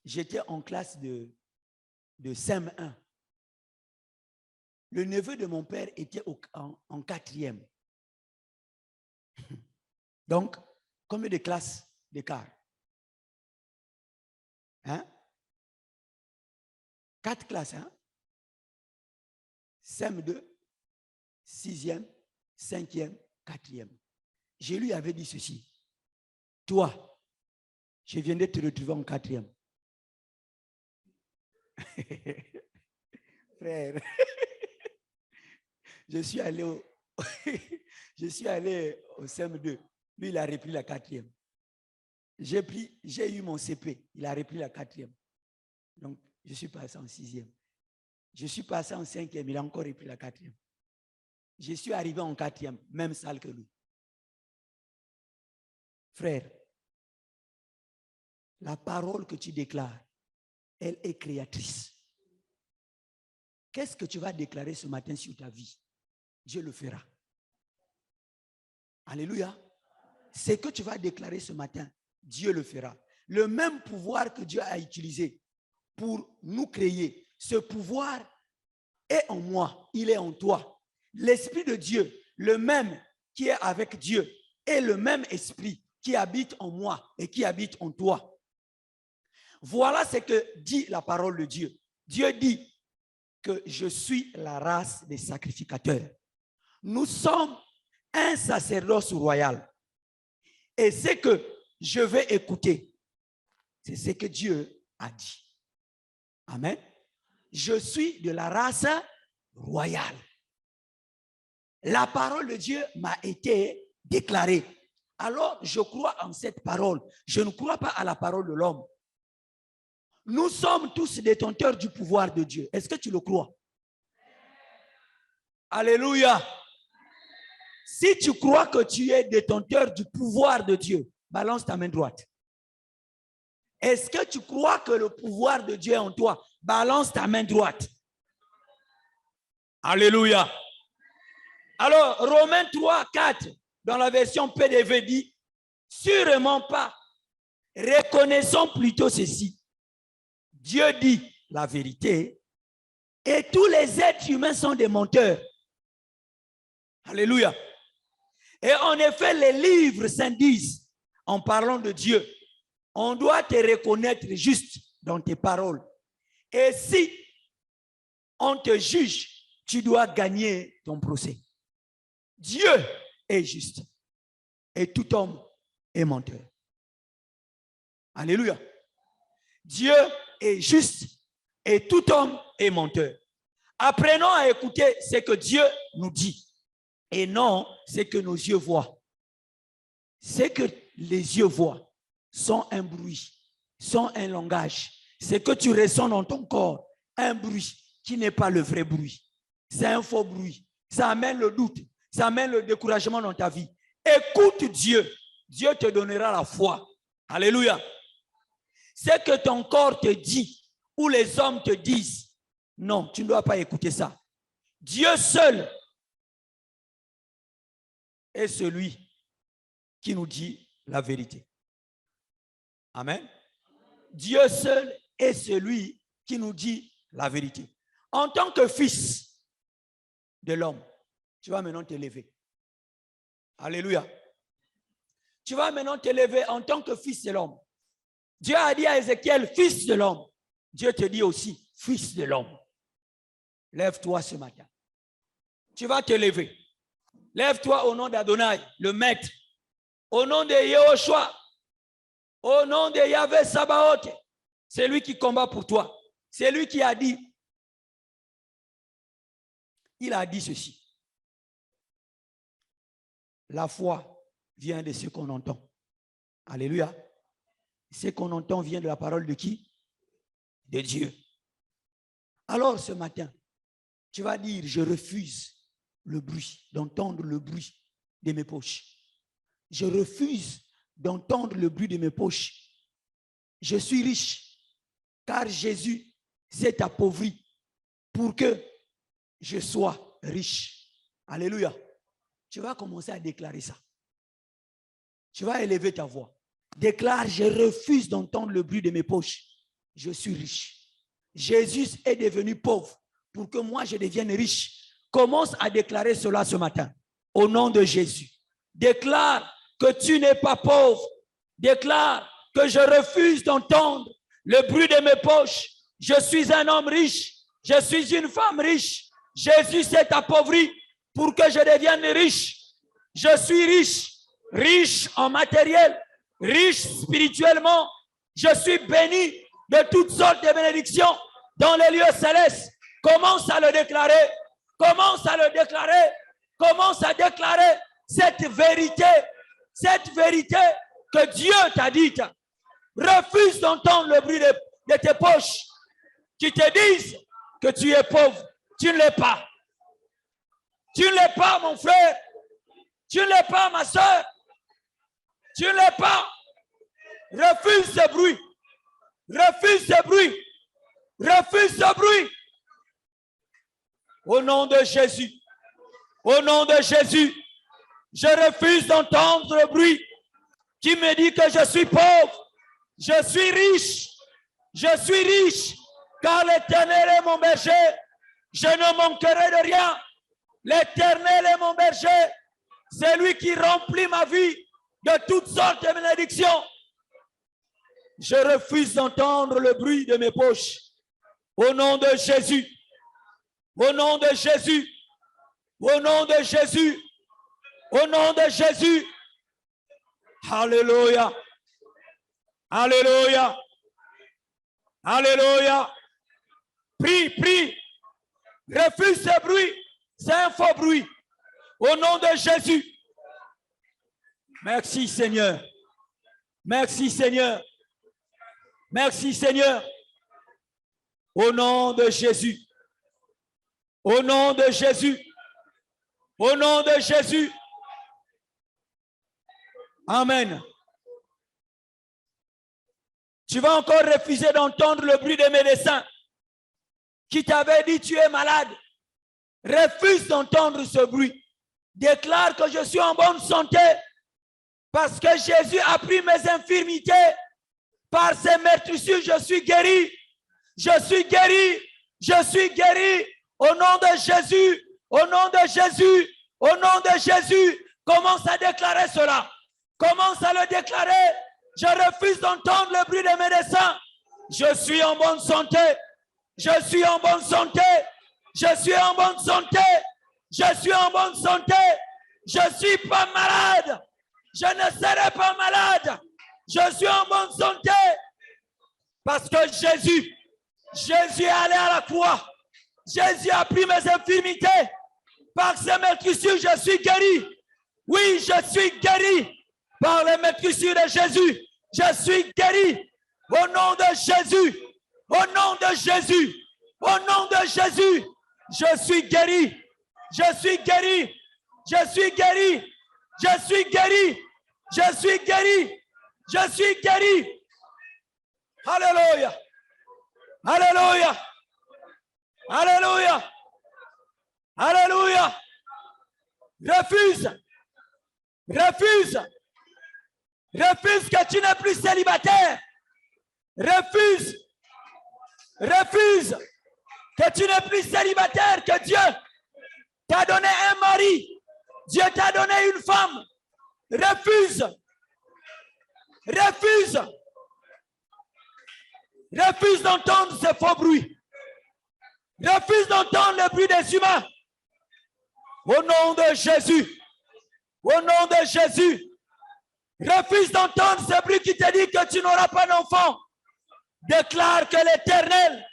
j'étais en classe de CM1. Le neveu de mon père était en 4e. Donc, combien de classes d'écart? Hein? 4 classes, hein? CM2, 6e, 5e, 4e. Je lui avais dit ceci. Toi, je viens de te retrouver en 4e. Frère, je suis allé au CM2. Lui, il a repris la 4e. J'ai eu mon CP. Il a repris la 4e. Donc, je suis passé en 6e. Je suis passé en 5e. Il a encore repris la 4e. Je suis arrivé en 4e, même salle que lui. Frère, la parole que tu déclares, elle est créatrice. Qu'est-ce que tu vas déclarer ce matin sur ta vie? Dieu le fera. Alléluia. Ce que tu vas déclarer ce matin, Dieu le fera. Le même pouvoir que Dieu a utilisé pour nous créer, ce pouvoir est en moi, il est en toi. L'Esprit de Dieu, le même qui est avec Dieu, est le même esprit qui habite en moi et qui habite en toi. Voilà ce que dit la parole de Dieu. Dieu dit que je suis la race des sacrificateurs. Nous sommes un sacerdoce royal. Et ce que je vais écouter, c'est ce que Dieu a dit. Amen. Je suis de la race royale. La parole de Dieu m'a été déclarée. Alors, je crois en cette parole. Je ne crois pas à la parole de l'homme. Nous sommes tous détenteurs du pouvoir de Dieu. Est-ce que tu le crois? Alléluia. Si tu crois que tu es détenteur du pouvoir de Dieu, balance ta main droite. Est-ce que tu crois que le pouvoir de Dieu est en toi? Balance ta main droite. Alléluia. Alors, Romains 3, 4, dans la version PDV dit, sûrement pas. Reconnaissons plutôt ceci. Dieu dit la vérité et tous les êtres humains sont des menteurs. Alléluia. Et en effet, les livres saints disent, en parlant de Dieu, on doit te reconnaître juste dans tes paroles. Et si on te juge, tu dois gagner ton procès. Dieu est juste et tout homme est menteur. Alléluia. Dieu est juste et tout homme est menteur. Apprenons à écouter ce que Dieu nous dit et non ce que nos yeux voient. Ce que les yeux voient sont un bruit, sont un langage. Ce que tu ressens dans ton corps, un bruit qui n'est pas le vrai bruit. C'est un faux bruit. Ça amène le doute, ça amène le découragement dans ta vie. Écoute Dieu. Dieu te donnera la foi. Alléluia. Ce que ton corps te dit ou les hommes te disent, non, tu ne dois pas écouter ça. Dieu seul est celui qui nous dit la vérité. Amen. Dieu seul est celui qui nous dit la vérité. En tant que fils de l'homme, tu vas maintenant te lever. Alléluia. Tu vas maintenant te lever en tant que fils de l'homme. Dieu a dit à Ézéchiel, fils de l'homme. Dieu te dit aussi, fils de l'homme. Lève-toi ce matin. Tu vas te lever. Lève-toi au nom d'Adonai, le maître. Au nom de Yehoshua. Au nom de Yahvé Sabaoth. C'est lui qui combat pour toi. C'est lui qui a dit. Il a dit ceci. La foi vient de ce qu'on entend. Alléluia. Ce qu'on entend vient de la parole de qui? De Dieu. Alors ce matin, tu vas dire, je refuse le bruit, d'entendre le bruit de mes poches. Je refuse d'entendre le bruit de mes poches. Je suis riche, car Jésus s'est appauvri pour que je sois riche. Alléluia. Tu vas commencer à déclarer ça. Tu vas élever ta voix. Déclare, je refuse d'entendre le bruit de mes poches. Je suis riche. Jésus est devenu pauvre pour que moi je devienne riche. Commence à déclarer cela ce matin. Au nom de Jésus. Déclare que tu n'es pas pauvre. Déclare que je refuse d'entendre le bruit de mes poches. Je suis un homme riche. Je suis une femme riche. Jésus s'est appauvri pour que je devienne riche. Je suis riche. Riche en matériel. Riche spirituellement. Je suis béni de toutes sortes de bénédictions dans les lieux célestes. Commence à le déclarer. Commence à le déclarer. Commence à déclarer cette vérité que Dieu t'a dite. Refuse d'entendre le bruit de tes poches qui te disent que tu es pauvre. Tu ne l'es pas. Tu ne l'es pas, mon frère. Tu ne l'es pas, ma soeur. Tu ne l'es pas. Refuse ce bruit. Refuse ce bruit. Refuse ce bruit. Au nom de Jésus. Au nom de Jésus. Je refuse d'entendre le bruit qui me dit que je suis pauvre. Je suis riche. Je suis riche. Car l'Éternel est mon berger. Je ne manquerai de rien. L'Éternel est mon berger. C'est lui qui remplit ma vie de toutes sortes de bénédictions. Je refuse d'entendre le bruit de mes poches. Au nom de Jésus. Au nom de Jésus. Au nom de Jésus. Au nom de Jésus. Alléluia. Alléluia. Alléluia. Prie, prie. Refuse ce bruit. C'est un faux bruit. Au nom de Jésus. Merci Seigneur. Merci Seigneur. Merci Seigneur. Au nom de Jésus. Au nom de Jésus. Au nom de Jésus. Amen. Tu vas encore refuser d'entendre le bruit des médecins qui t'avaient dit tu es malade. Refuse d'entendre ce bruit. Déclare que je suis en bonne santé parce que Jésus a pris mes infirmités. Par ses meurtrissures, je suis guéri. Je suis guéri. Je suis guéri. Au nom de Jésus. Au nom de Jésus. Au nom de Jésus. Commence à déclarer cela. Commence à le déclarer. Je refuse d'entendre le bruit des médecins. Je suis en bonne santé. Je suis en bonne santé. Je suis en bonne santé. Je suis en bonne santé. Je ne suis pas malade. Je ne serai pas malade. Je suis en bonne santé. Parce que Jésus est allé à la croix. Jésus a pris mes infirmités. Par ses meurtrissures, je suis guéri. Oui, je suis guéri. Par les meurtrissures de Jésus, je suis guéri. Au nom de Jésus. Au nom de Jésus. Au nom de Jésus. Je suis guéri. Je suis guéri. Je suis guéri. Je suis guéri. Je suis guéri. Je suis guéri. Alléluia. Alléluia. Alléluia. Alléluia. Refuse. Refuse. Refuse que tu n'es plus célibataire. Refuse. Refuse que tu n'es plus célibataire, que Dieu t'a donné un mari. Dieu t'a donné une femme. Refuse. Refuse. Refuse d'entendre ce faux bruit. Refuse d'entendre le bruit des humains. Au nom de Jésus. Au nom de Jésus. Refuse d'entendre ce bruit qui te dit que tu n'auras pas d'enfant. Déclare que l'Éternel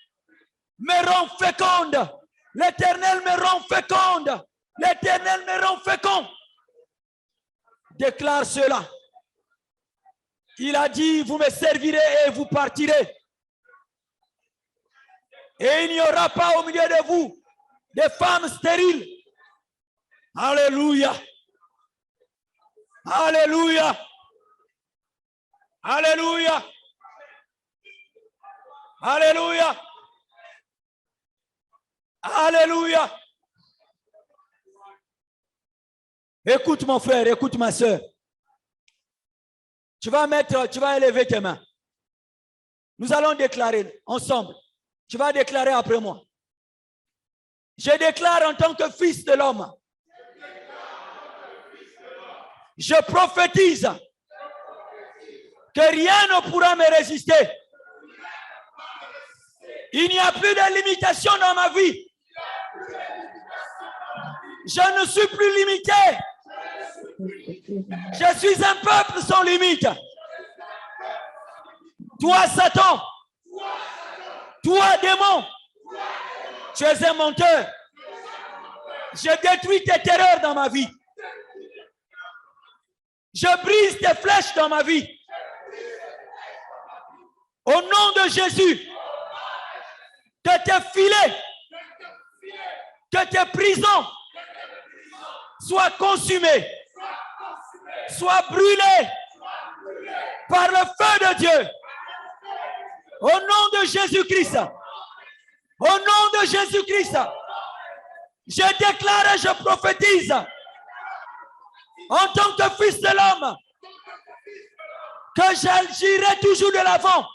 me rend féconde. L'Éternel me rend féconde. L'Éternel me rend féconde. Déclare cela. Il a dit, vous me servirez et vous partirez. Et il n'y aura pas au milieu de vous des femmes stériles. Alléluia. Alléluia. Alléluia. Alléluia. Alléluia. Écoute mon frère, écoute ma soeur. Tu vas élever tes mains. Nous allons déclarer ensemble. Tu vas déclarer après moi. Je déclare en tant que fils de l'homme. Je prophétise que rien ne pourra me résister. Il n'y a plus de limitation dans ma vie. Je ne suis plus limité. Je suis un peuple sans limite. Toi, Satan. Toi, démon. Tu es un menteur. Je détruis tes terreurs dans ma vie. Je brise tes flèches dans ma vie. Au nom de Jésus. Que tes filets, que tes prisons soient consumées, soient brûlées par le feu de Dieu. Au nom de Jésus-Christ. Au nom de Jésus-Christ. Je déclare et je prophétise en tant que fils de l'homme que j'agirai toujours de l'avant.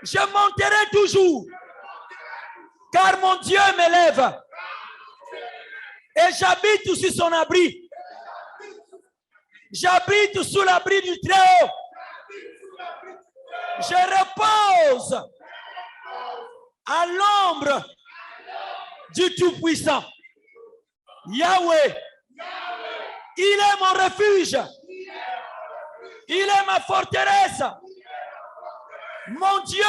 Je monterai toujours, car mon Dieu m'élève et j'habite sous son abri. J'habite sous l'abri du Très-Haut. Je repose à l'ombre du Tout-Puissant. Yahweh, il est mon refuge. Il est ma forteresse. Mon Dieu,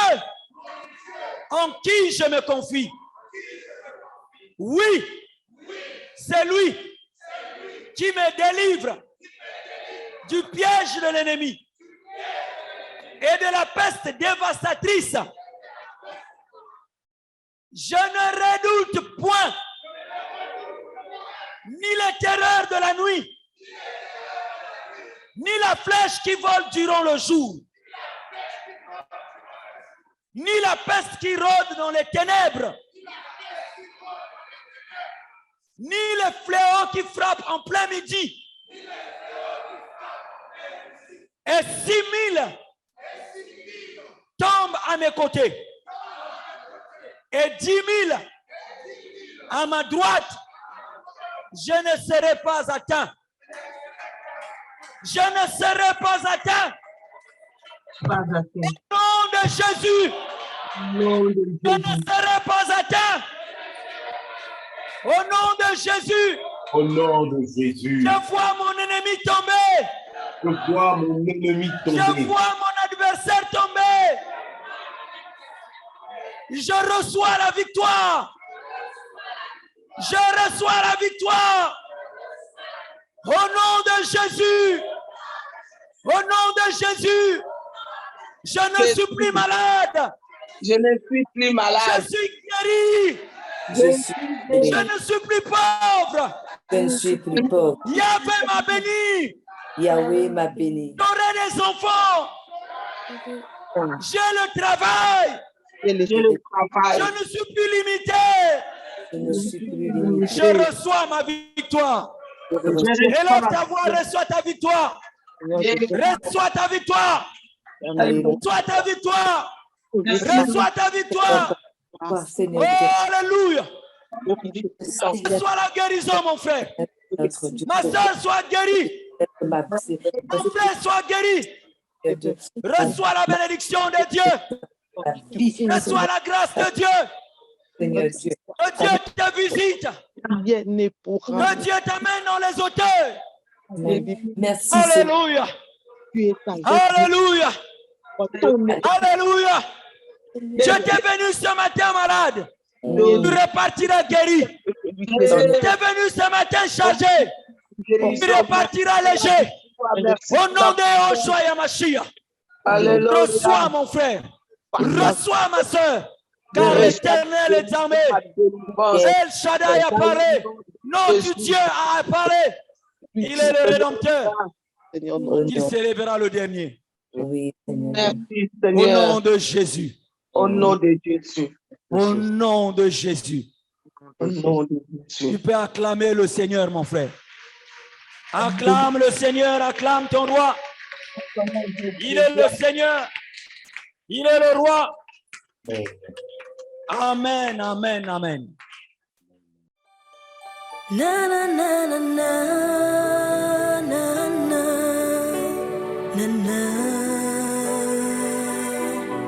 en qui je me confie. Oui, c'est lui qui me délivre du piège de l'ennemi et de la peste dévastatrice. Je ne redoute point ni les terreurs de la nuit, ni la flèche qui vole durant le jour, ni la peste qui rôde dans les ténèbres, ni le fléau qui frappe en plein midi. Et 6 000 tombent à mes côtés. Et 10 000 à ma droite. Je ne serai pas atteint. Je ne serai pas atteint. Au nom de Jésus. Je ne serai pas atteint. Au nom de Jésus. Au nom de Jésus. Je vois mon ennemi tomber. Je vois mon ennemi Je tomber. vois mon adversaire tomber. Je reçois la victoire. Je reçois la victoire. Au nom de Jésus. Au nom de Jésus. Je ne suis plus malade. Je ne suis plus Je malade. suis guéri. Je ne suis plus pauvre. Je ne suis plus pauvre. Yahweh m'a béni. Yahweh m'a béni. J'aurai des enfants. J'ai le travail. Je le travail. Je ne suis plus limité. Je ne suis plus limité. Je reçois ma victoire. Élève ta voix, reçois ta victoire. Reçois ta victoire. Reçois ta victoire. Reçois ta victoire. Toi, Seigneur Oh, alléluia. Dieu, Reçois la guérison, mon frère. notre Dieu, Ma soeur soit guérie. ma Mon frère soit guéri. Dieu, Reçois la bénédiction de Dieu. la vie, Reçois la grâce de Dieu. Seigneur Dieu. Que Dieu te visite. Que Dieu t'amène dans les hauteurs. Merci, Seigneur. Alléluia. Alléluia. Alléluia. Je t'ai venu ce matin malade. Tu repartiras guéri. Tu es venu ce matin chargé. Tu repartiras léger. Au nom de Yoshua Yamashia. Reçois mon frère. Reçois ma soeur. Car l'Éternel est armé. El Shaddai a parlé. Notre Dieu a parlé. Il est le Rédempteur. Il célébrera le dernier. Oui, Seigneur. Merci, Au Seigneur. nom de Jésus. Au nom de Jésus. Au nom de Jésus. Au nom de Jésus. Tu peux acclamer le Seigneur, mon frère. Acclame le Seigneur, acclame ton roi. Il est le Seigneur. Il est le roi. Amen, amen, amen. Na na na na na na na na na.